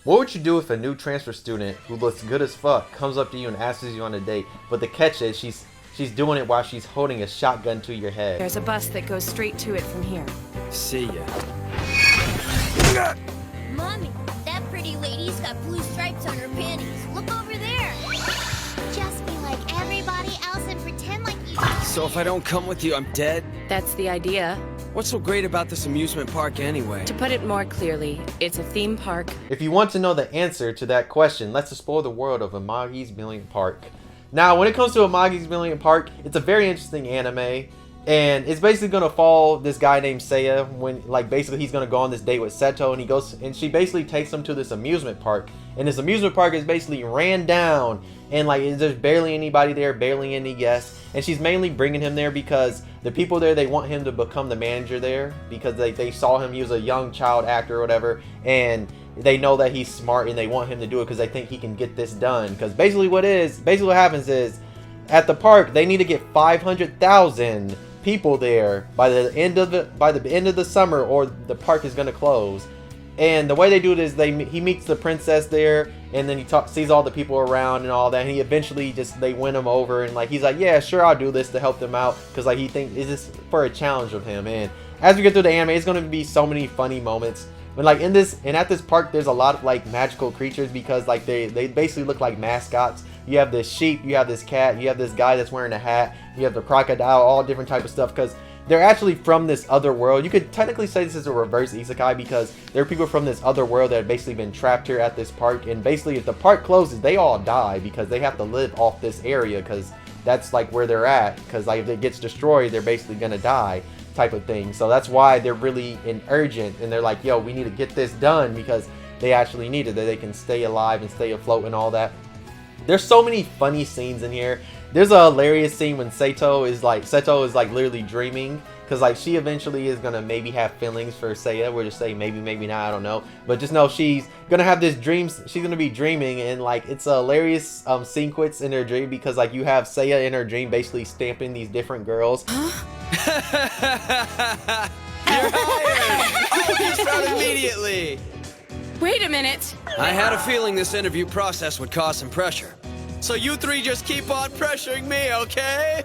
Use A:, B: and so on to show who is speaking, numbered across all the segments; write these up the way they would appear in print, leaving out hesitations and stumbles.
A: What would you do if a new transfer student who looks good as fuck comes up to you and asks you on a date, but the catch is she's doing it while she's holding a shotgun to your head?
B: There's a bus that goes straight to it from here.
C: See ya.
D: Mommy, that pretty lady's got blue stripes on her panties. Look over there. Just be like everybody else and pretend like you...
C: So if I don't come with you, I'm dead?
B: That's the idea.
C: What's so great about this amusement park anyway?
B: To put it more clearly, it's a theme park.
A: If you want to know the answer to that question, let's explore the world of Amagi's Brilliant Park. Now, when it comes to Amagi's Brilliant Park, it's a very interesting anime. And it's basically gonna follow this guy named Seiya when, like, basically he's gonna go on this date with Sento, and she basically takes him to this amusement park. And this amusement park is basically ran down, and like there's barely anybody there, barely any guests. And she's mainly bringing him there because the people there, they want him to become the manager there because they saw him, he was a young child actor or whatever, and they know that he's smart and they want him to do it because they think he can get this done. Because basically what happens is at the park they need to get 500,000 people there by the end of the summer, or the park is going to close. And the way they do it is he meets the princess there, and then he sees all the people around and all that, and he eventually they win him over, and like he's like, yeah, sure, I'll do this to help them out, because like he thinks is this for a challenge with him. And as we get through the anime, it's going to be so many funny moments. But like at this park, there's a lot of like magical creatures because like they basically look like mascots. You have this sheep, you have this cat, you have this guy that's wearing a hat, you have the crocodile, all different type of stuff, because they're actually from this other world. You could technically say this is a reverse isekai because there are people from this other world that have basically been trapped here at this park, and basically if the park closes, they all die because they have to live off this area because that's like where they're at, because like if it gets destroyed, they're basically gonna die type of thing. So that's why they're really urgent, and they're like, yo, we need to get this done because they actually need it, that they can stay alive and stay afloat and all that. There's so many funny scenes in here. There's a hilarious scene when Sento is like literally dreaming, because like she eventually is gonna maybe have feelings for Seiya. We'll just say maybe, maybe not, I don't know. But just know she's gonna have this dream. She's gonna be dreaming, and like it's a hilarious sequence in her dream because like you have Seiya in her dream basically stamping these different girls.
C: You're hired! I'll be started immediately!
B: Wait a minute!
C: I had a feeling this interview process would cause some pressure. So you three just keep on pressuring me, okay?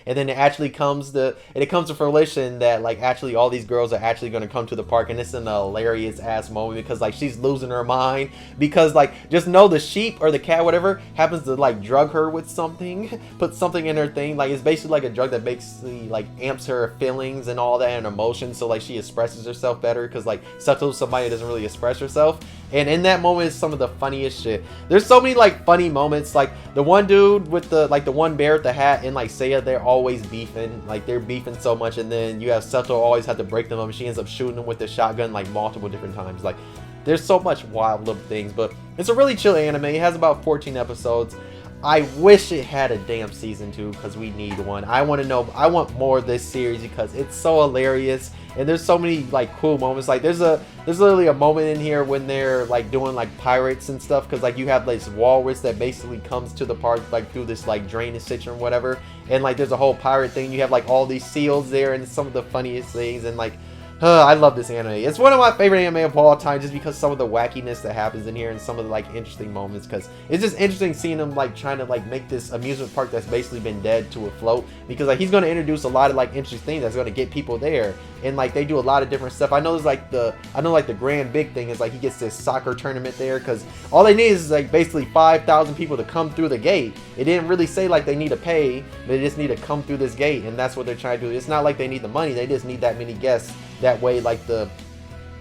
A: And then it comes to fruition that like actually all these girls are actually going to come to the park, and it's an hilarious ass moment because like she's losing her mind because like just know the sheep or the cat, whatever, happens to like drug her with something, put something in her thing. Like it's basically like a drug that basically like amps her feelings and all that and emotions, so like she expresses herself better because like Seto's somebody that doesn't really express herself. And in that moment is some of the funniest shit. There's so many like funny moments, like the one dude with the one bear with the hat and like Seiya, they're always beefing, like they're beefing so much, and then you have Seto always have to break them up, and she ends up shooting them with the shotgun like multiple different times. Like there's so much wild little things, but it's a really chill anime. It has about 14 episodes. I wish it had a damn season 2 because we need one. I want more of this series because it's so hilarious, and there's so many like cool moments. Like there's literally a moment in here when they're like doing like pirates and stuff, because like you have this walrus that basically comes to the park like through this like drainage system or whatever, and like there's a whole pirate thing. You have like all these seals there, and it's some of the funniest things. And like I love this anime. It's one of my favorite anime of all time just because some of the wackiness that happens in here and some of the like interesting moments, because it's just interesting seeing him like trying to like make this amusement park that's basically been dead to afloat, because like he's going to introduce a lot of like interesting things that's going to get people there, and like they do a lot of different stuff. I know like the grand big thing is like he gets this soccer tournament there, because all they need is like basically 5,000 people to come through the gate. It didn't really say like they need to pay, but they just need to come through this gate, and that's what they're trying to do. It's not like they need the money, they just need that many guests. That way like the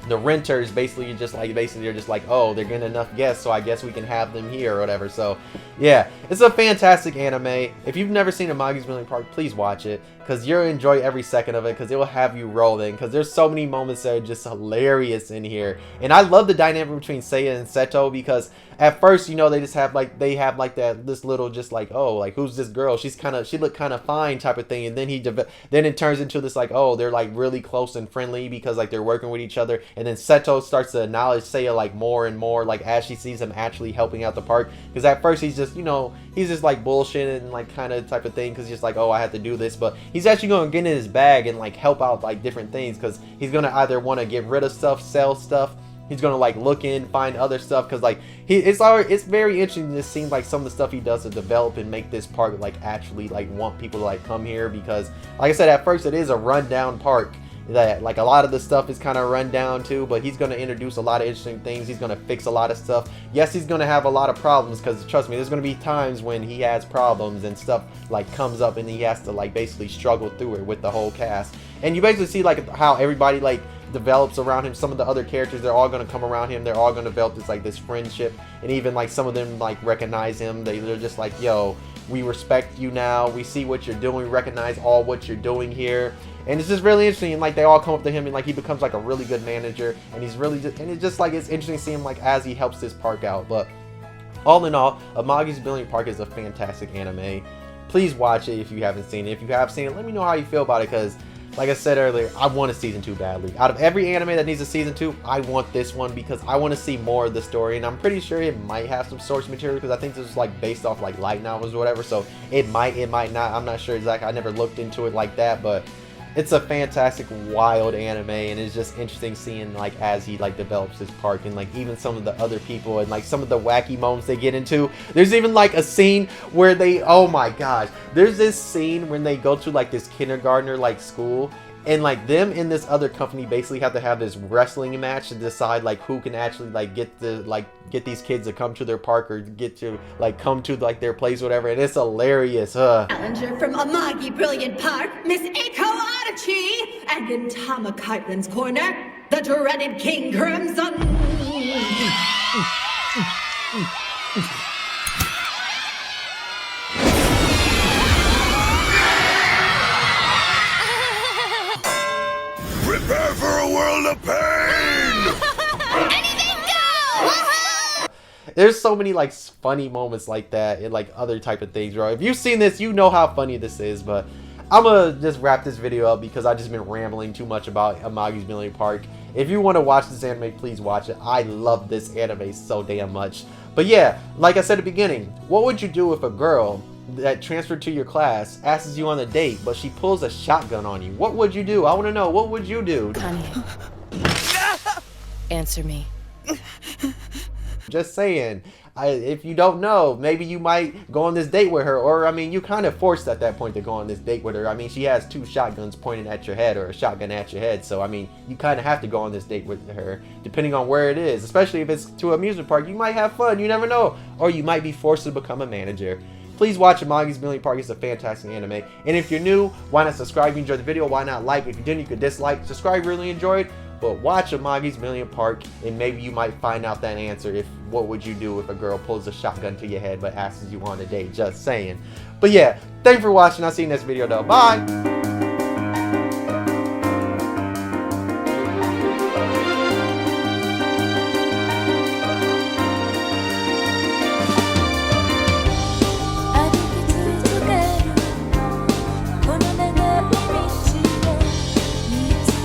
A: renters basically they're just like, oh, they're getting enough guests, so I guess we can have them here or whatever. So yeah, it's a fantastic anime. If you've never seen Amagi's Brilliant Park, please watch it, because you'll enjoy every second of it, because it will have you rolling, because there's so many moments that are just hilarious in here. And I love the dynamic between Seiya and Seto, because at first, you know, they have this little just like, oh, like who's this girl, she looked kind of fine type of thing, and then then it turns into this like, oh, they're like really close and friendly because like they're working with each other. And then Seto starts to acknowledge Seiya like more and more, like as she sees him actually helping out the park, because at first he's just, you know, he's just like bullshitting and like kind of type of thing, because he's just like, oh, I have to do this, but he's actually going to get in his bag and like help out like different things, because he's going to either want to get rid of stuff, sell stuff, He's gonna like look in, find other stuff, because like it's very interesting to see like some of the stuff he does to develop and make this park like actually like want people to like come here, because like I said at first, it is a rundown park that like a lot of the stuff is kind of run down too, but he's going to introduce a lot of interesting things. He's going to fix a lot of stuff. Yes, he's going to have a lot of problems, because trust me, there's going to be times when he has problems and stuff like comes up and he has to like basically struggle through it with the whole cast. And you basically see like how everybody like develops around him. Some of the other characters, they're all going to come around him. They're all going to develop this friendship, and even like some of them like recognize him. They're just like, yo, we respect you now. We see what you're doing. We recognize all what you're doing here. And it's just really interesting, and like they all come up to him, and like he becomes like a really good manager, and he's really just, and it's just like it's interesting to see him like as he helps this park out. But all in all, Amagi's Brilliant Park is a fantastic anime. Please watch it if you haven't seen it. If you have seen it, let me know how you feel about it, because like I said earlier, I want a season 2 badly. Out of every anime that needs a season 2, I want this one, because I want to see more of the story, and I'm pretty sure it might have some source material, because I think this is like based off like light novels or whatever, so it might not. I'm not sure exactly. I never looked into it like that, but it's a fantastic, wild anime, and it's just interesting seeing like as he like develops his park, and like even some of the other people, and like some of the wacky moments they get into. There's even like a scene where they, oh my gosh, there's this scene when they go to like this kindergartner like school, and like them in this other company basically have to have this wrestling match to decide like who can actually like get these kids to come to their park, or get to like come to like their place, whatever, and it's hilarious.
E: Challenger from Amagi Brilliant Park, Miss Eiko Adachi, and in Tama Caitlin's corner, the dreaded King Crimson.
F: Prepare for a world of pain!
D: Anything go! Woohoo!
A: There's so many like funny moments like that, and like other type of things, bro. If you've seen this, you know how funny this is. But I'm gonna just wrap this video up, because I've just been rambling too much about Amagi's Brilliant Park. If you want to watch this anime, please watch it. I love this anime so damn much. But yeah, like I said at the beginning, what would you do if a girl that transferred to your class asks you on a date, but she pulls a shotgun on you? What would you do? I want to know, what would you do?
B: Kanye. Answer me.
A: Just saying. If you don't know, maybe you might go on this date with her, or I mean, you kind of forced at that point to go on this date with her. I mean, she has 2 shotguns pointed at your head, or a shotgun at your head, so I mean, you kind of have to go on this date with her, depending on where it is. Especially if it's to an amusement park, you might have fun, you never know, or you might be forced to become a manager. Please watch Amagi's Brilliant Park. It's a fantastic anime. And if you're new, why not subscribe if you enjoyed the video? Why not like? If you didn't, you could dislike. Subscribe if you really enjoyed. But watch Amagi's Brilliant Park, and maybe you might find out that answer. If what would you do if a girl pulls a shotgun to your head but asks you on a date? Just saying. But yeah, thanks for watching. I'll see you next video though. Bye!